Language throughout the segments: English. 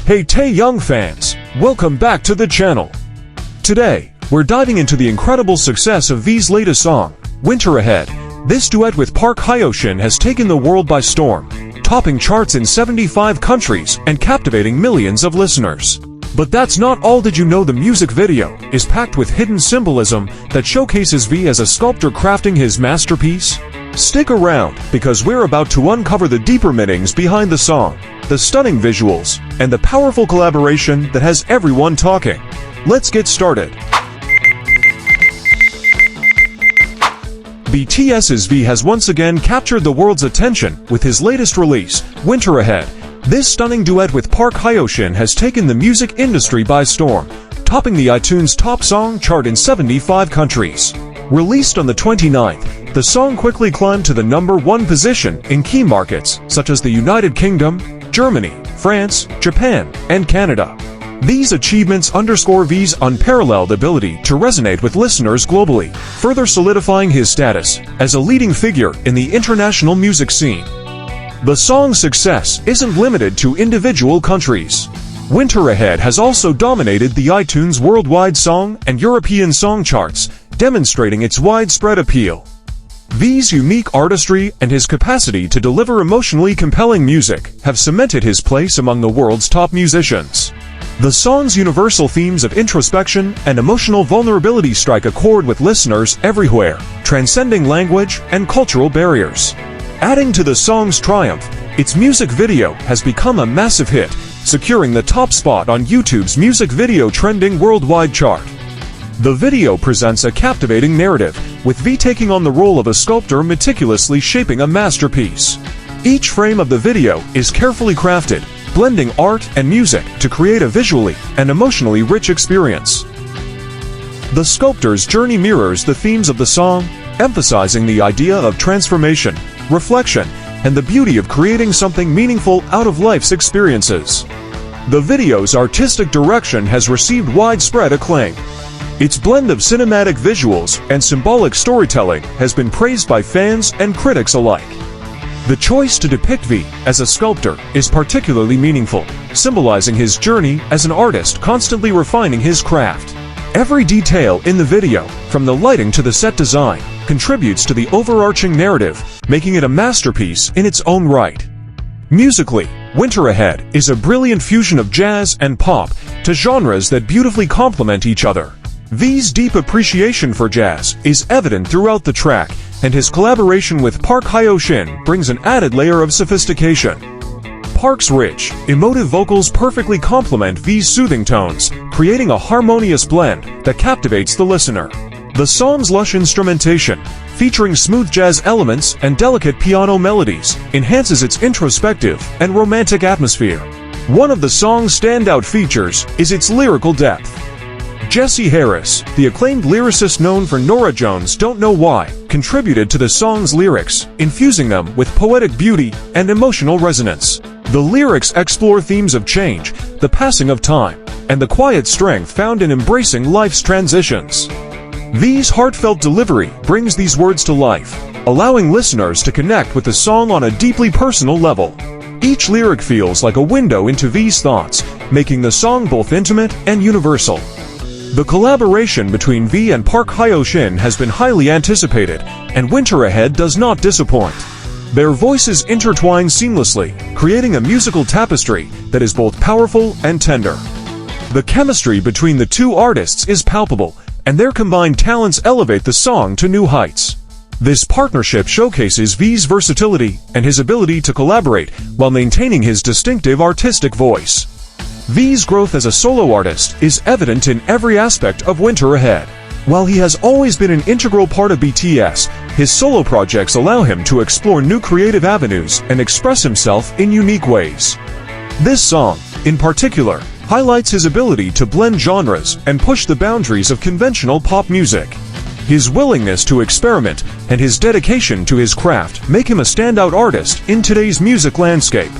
Hey Taehyung fans, welcome back to the channel. Today, we're diving into the incredible success of V's latest song, Winter Ahead. This duet with Park Hyo-shin has taken the world by storm, topping charts in 75 countries and captivating millions of listeners. But that's not all. Did you know the music video is packed with hidden symbolism that showcases V as a sculptor crafting his masterpiece? Stick around, because we're about to uncover the deeper meanings behind the song, the stunning visuals, and the powerful collaboration that has everyone talking. Let's get started. BTSV has once again captured the world's attention with his latest release, Winter Ahead. This stunning duet with Park Hyo-shin has taken the music industry by storm, topping the iTunes Top Song chart in 75 countries. Released on the 29th, the song quickly climbed to the #1 position in key markets such as the United Kingdom, Germany, France, Japan, and Canada. These achievements underscore V's unparalleled ability to resonate with listeners globally, further solidifying his status as a leading figure in the international music scene. The song's success isn't limited to individual countries. Winter Ahead has also dominated the iTunes Worldwide Song and European Song charts, demonstrating its widespread appeal. V's unique artistry and his capacity to deliver emotionally compelling music have cemented his place among the world's top musicians. The song's universal themes of introspection and emotional vulnerability strike a chord with listeners everywhere, transcending language and cultural barriers. Adding to the song's triumph, its music video has become a massive hit, securing the top spot on YouTube's music video trending worldwide chart. The video presents a captivating narrative, with V taking on the role of a sculptor meticulously shaping a masterpiece. Each frame of the video is carefully crafted, blending art and music to create a visually and emotionally rich experience. The sculptor's journey mirrors the themes of the song, emphasizing the idea of transformation, reflection, and the beauty of creating something meaningful out of life's experiences. The video's artistic direction has received widespread acclaim. Its blend of cinematic visuals and symbolic storytelling has been praised by fans and critics alike. The choice to depict V as a sculptor is particularly meaningful, symbolizing his journey as an artist constantly refining his craft. Every detail in the video, from the lighting to the set design, contributes to the overarching narrative, making it a masterpiece in its own right. Musically, Winter Ahead is a brilliant fusion of jazz and pop, to genres that beautifully complement each other. V's deep appreciation for jazz is evident throughout the track, and his collaboration with Park Hyo-shin brings an added layer of sophistication. Park's rich, emotive vocals perfectly complement V's soothing tones, creating a harmonious blend that captivates the listener. The song's lush instrumentation, featuring smooth jazz elements and delicate piano melodies, enhances its introspective and romantic atmosphere. One of the song's standout features is its lyrical depth. Jesse Harris, the acclaimed lyricist known for Norah Jones' Don't Know Why, contributed to the song's lyrics, infusing them with poetic beauty and emotional resonance. The lyrics explore themes of change, the passing of time, and the quiet strength found in embracing life's transitions. V's heartfelt delivery brings these words to life, allowing listeners to connect with the song on a deeply personal level. Each lyric feels like a window into V's thoughts, making the song both intimate and universal. The collaboration between V and Park Hyo-shin has been highly anticipated, and Winter Ahead does not disappoint. Their voices intertwine seamlessly, creating a musical tapestry that is both powerful and tender. The chemistry between the two artists is palpable, and their combined talents elevate the song to new heights. This partnership showcases V's versatility and his ability to collaborate while maintaining his distinctive artistic voice. V's growth as a solo artist is evident in every aspect of Winter Ahead. While he has always been an integral part of BTS, his solo projects allow him to explore new creative avenues and express himself in unique ways. This song, in particular, highlights his ability to blend genres and push the boundaries of conventional pop music. His willingness to experiment and his dedication to his craft make him a standout artist in today's music landscape.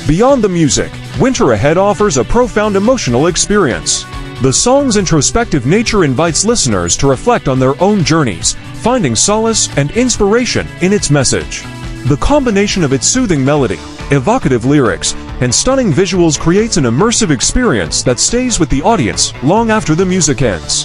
Beyond the music, Winter Ahead offers a profound emotional experience. The song's introspective nature invites listeners to reflect on their own journeys, finding solace and inspiration in its message. The combination of its soothing melody, evocative lyrics, and stunning visuals creates an immersive experience that stays with the audience long after the music ends.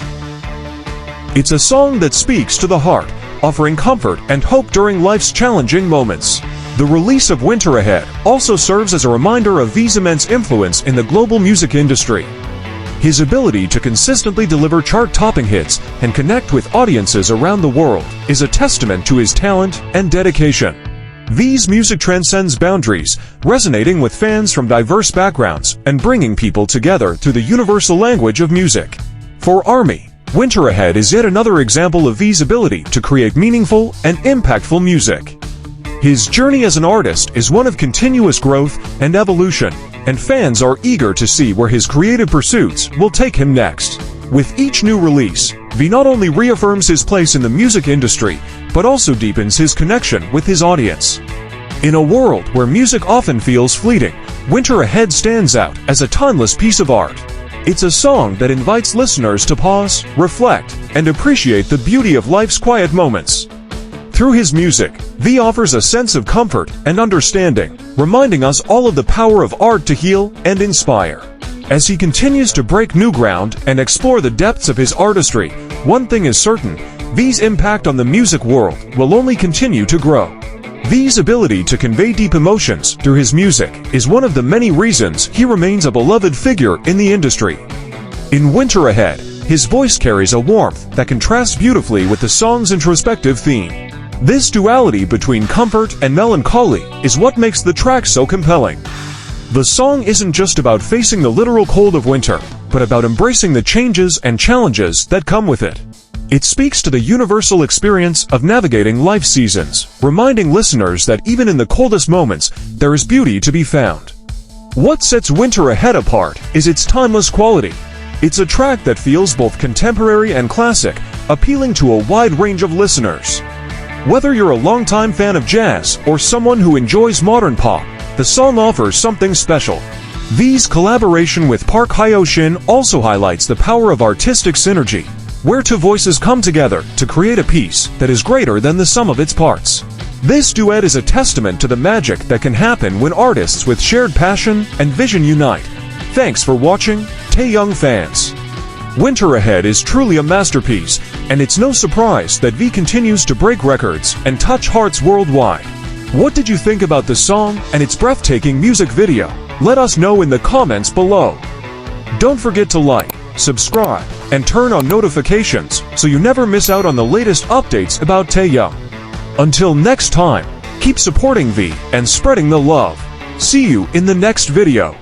It's a song that speaks to the heart, offering comfort and hope during life's challenging moments. The release of Winter Ahead also serves as a reminder of V's immense influence in the global music industry. His ability to consistently deliver chart-topping hits and connect with audiences around the world is a testament to his talent and dedication. V's music transcends boundaries, resonating with fans from diverse backgrounds and bringing people together through the universal language of music. For ARMY, Winter Ahead is yet another example of V's ability to create meaningful and impactful music. His journey as an artist is one of continuous growth and evolution, and fans are eager to see where his creative pursuits will take him next. With each new release, V not only reaffirms his place in the music industry, but also deepens his connection with his audience. In a world where music often feels fleeting, Winter Ahead stands out as a timeless piece of art. It's a song that invites listeners to pause, reflect, and appreciate the beauty of life's quiet moments. Through his music, V offers a sense of comfort and understanding, reminding us all of the power of art to heal and inspire. As he continues to break new ground and explore the depths of his artistry, one thing is certain: V's impact on the music world will only continue to grow. V's ability to convey deep emotions through his music is one of the many reasons he remains a beloved figure in the industry. In Winter Ahead, his voice carries a warmth that contrasts beautifully with the song's introspective theme. This duality between comfort and melancholy is what makes the track so compelling. The song isn't just about facing the literal cold of winter, but about embracing the changes and challenges that come with it. It speaks to the universal experience of navigating life seasons, reminding listeners that even in the coldest moments, there is beauty to be found. What sets Winter Ahead apart is its timeless quality. It's a track that feels both contemporary and classic, appealing to a wide range of listeners. Whether you're a longtime fan of jazz or someone who enjoys modern pop, the song offers something special. V's collaboration with Park Hyo-shin also highlights the power of artistic synergy, where two voices come together to create a piece that is greater than the sum of its parts. This duet is a testament to the magic that can happen when artists with shared passion and vision unite. Thanks for watching, Taehyung fans. Winter Ahead is truly a masterpiece, and it's no surprise that V continues to break records and touch hearts worldwide. What did you think about the song and its breathtaking music video? Let us know in the comments below. Don't forget to like, subscribe, and turn on notifications so you never miss out on the latest updates about Taehyung. Until next time, keep supporting V and spreading the love. See you in the next video.